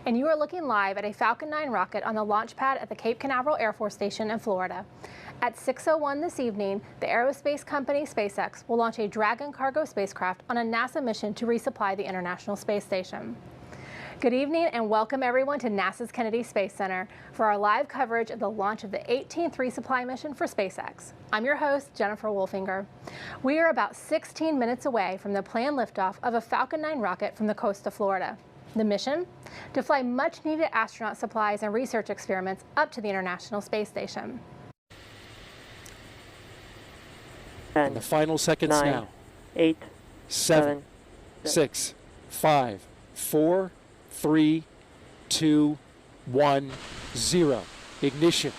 and you are looking live at a Falcon 9 rocket on the launch pad at the Cape Canaveral Air Force Station in Florida. At 6:01 this evening, the aerospace company SpaceX will launch a Dragon cargo spacecraft on a NASA mission to resupply the International Space Station. Good evening and welcome everyone to NASA's Kennedy Space Center for our live coverage of the launch of the 18th resupply mission for SpaceX. I'm your host, Jennifer Wolfinger. We are about 16 minutes away from the planned liftoff of a Falcon 9 rocket from the coast of Florida. The mission? To fly much needed astronaut supplies and research experiments up to the International Space Station. And the final seconds 9, now. 8, 7, 6, 5, 4, 3, 2, 1, 0. Ignition.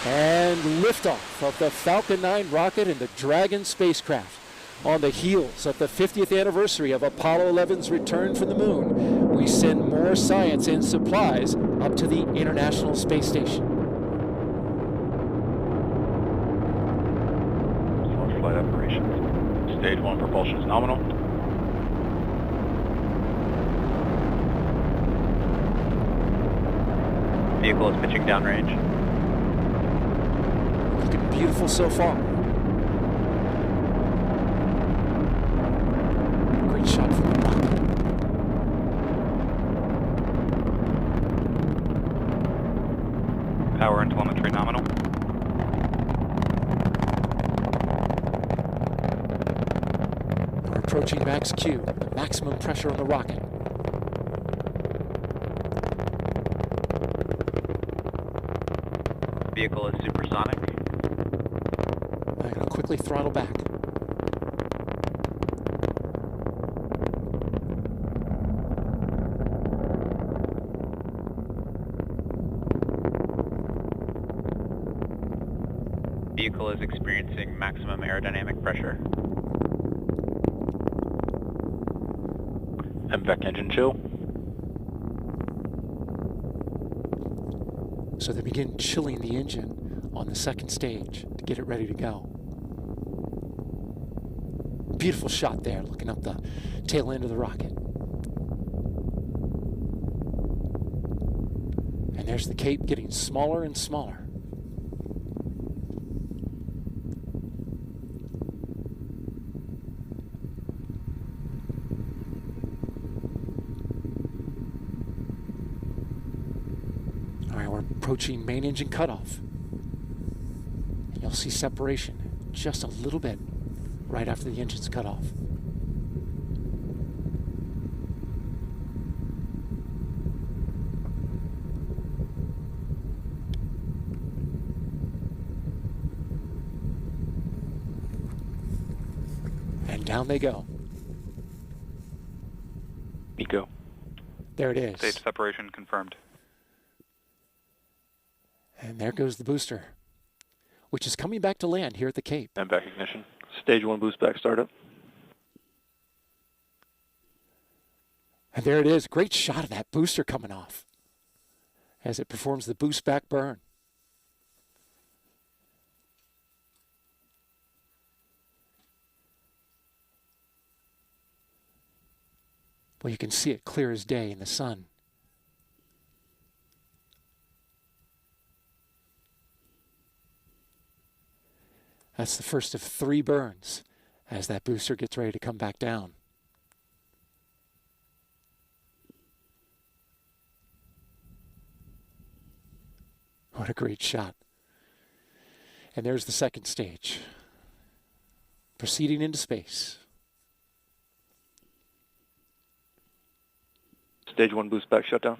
And liftoff of the Falcon 9 rocket and the Dragon spacecraft. On the heels of the 50th anniversary of Apollo 11's return from the moon, we send more science and supplies up to the International Space Station. Flight operations. Stage 1 propulsion is nominal. Vehicle is pitching downrange. Looking beautiful so far. Great shot from the rocket. Power and telemetry nominal. We're approaching max Q, maximum pressure on the rocket. Vehicle is supersonic. I'm going to quickly throttle back. Vehicle is experiencing maximum aerodynamic pressure. MVAC engine chill. So they begin chilling the engine on the second stage to get it ready to go. Beautiful shot there, looking up the tail end of the rocket. And there's the Cape getting smaller and smaller. Approaching main engine cutoff. And you'll see separation just a little bit right after the engine's cut off. And down they go. Eco. There it is. Stage separation confirmed. And there goes the booster, which is coming back to land here at the Cape. And back ignition. Stage 1 boost back startup. And there it is. Great shot of that booster coming off as it performs the boost back burn. Well, you can see it clear as day in the sun. That's the first of 3 burns as that booster gets ready to come back down. What a great shot. And there's the second stage, proceeding into space. Stage 1 boost back shutdown.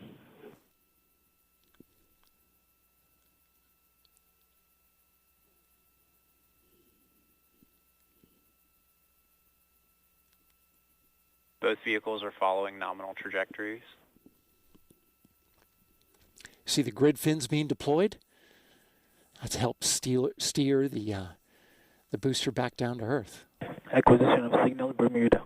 Both vehicles are following nominal trajectories. See the grid fins being deployed? That's to help steer the booster back down to Earth. Acquisition of signal Bermuda.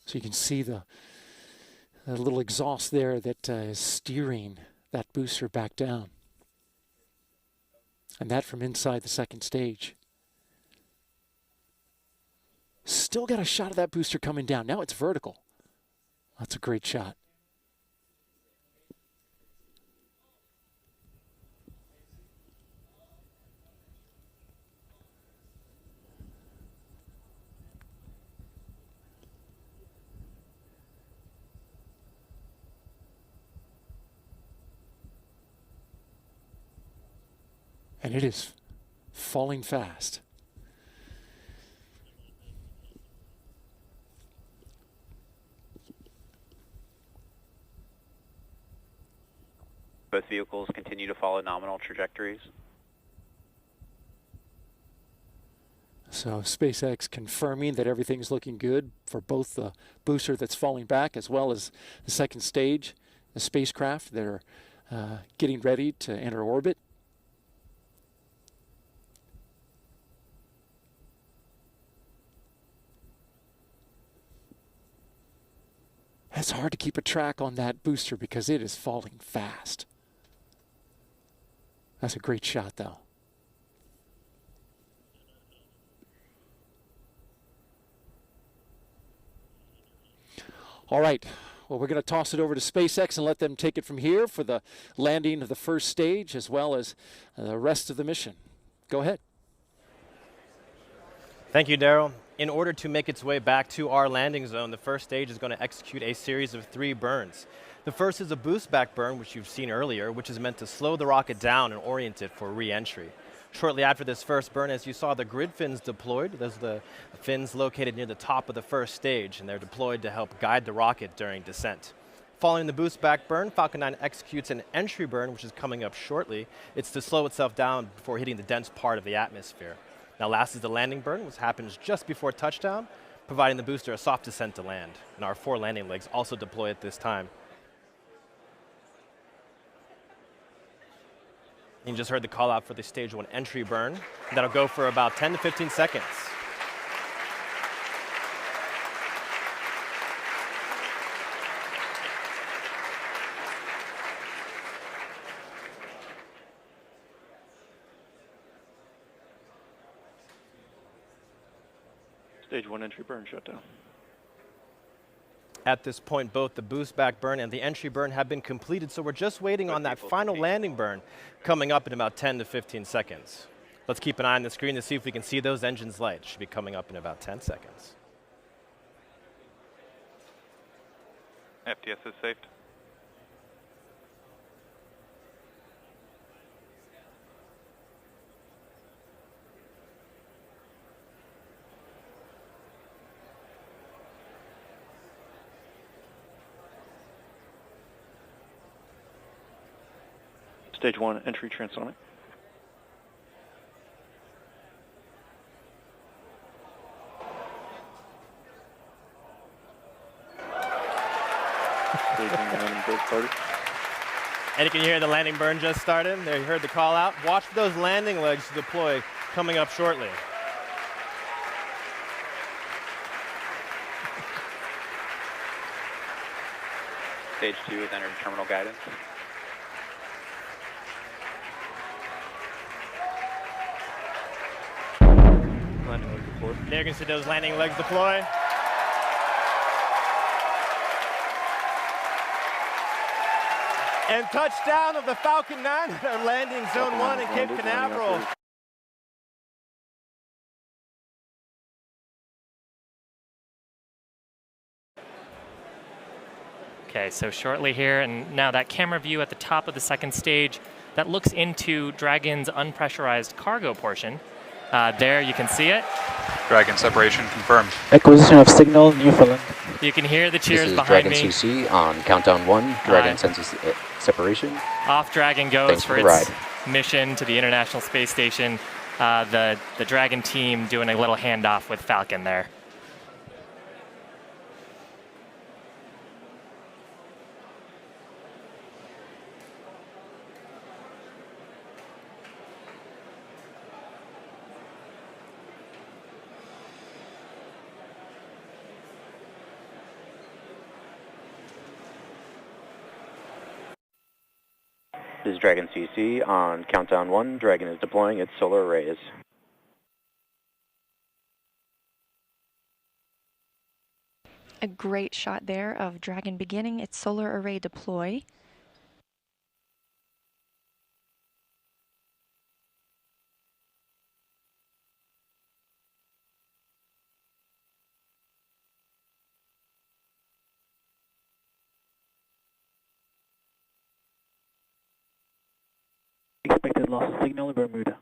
So you can see the little exhaust there that is steering that booster back down. And that from inside the second stage. Still got a shot of that booster coming down. Now it's vertical. That's a great shot. And it is falling fast. Both vehicles continue to follow nominal trajectories. So SpaceX confirming that everything's looking good for both the booster that's falling back as well as the second stage, the spacecraft that are getting ready to enter orbit. It's hard to keep a track on that booster because it is falling fast. That's a great shot, though. All right. Well, we're going to toss it over to SpaceX and let them take it from here for the landing of the first stage as well as the rest of the mission. Go ahead. Thank you, Daryl. In order to make its way back to our landing zone, the first stage is going to execute a series of 3 burns. The first is a boost back burn, which you've seen earlier, which is meant to slow the rocket down and orient it for re-entry. Shortly after this first burn, as you saw, the grid fins deployed. Those are the fins located near the top of the first stage, and they're deployed to help guide the rocket during descent. Following the boost back burn, Falcon 9 executes an entry burn, which is coming up shortly. It's to slow itself down before hitting the dense part of the atmosphere. Now last is the landing burn, which happens just before touchdown, providing the booster a soft descent to land. And our 4 landing legs also deploy at this time. You just heard the call out for the stage 1 entry burn. That'll go for about 10 to 15 seconds. Stage 1 entry burn shutdown. At this point, both the boost back burn and the entry burn have been completed, so we're just waiting on that final landing burn coming up in about 10 to 15 seconds. Let's keep an eye on the screen to see if we can see those engines light. Should be coming up in about 10 seconds. FTS is saved. Stage 1 entry transonic. Stage 1 landing burn started. And you can hear the landing burn just started. There, you heard the call out. Watch for those landing legs to deploy coming up shortly. Stage 2 has entered terminal guidance. Landing leg deployed. There you can see those landing legs deploy. And touchdown of the Falcon 9 at our landing zone 1 in Cape Canaveral. Okay, so shortly here, and now that camera view at the top of the second stage, that looks into Dragon's unpressurized cargo portion. There, you can see it. Dragon separation confirmed. Acquisition of signal, Newfoundland. You can hear the cheers This is behind Dragon me. CC on countdown 1. Dragon senses separation. Off Dragon goes Thanks for for the its mission to the International Space Station. The Dragon team doing a little handoff with Falcon there. This is Dragon CC. On countdown 1, Dragon is deploying its solar arrays. A great shot there of Dragon beginning its solar array deploy. Expected loss of signal in Bermuda.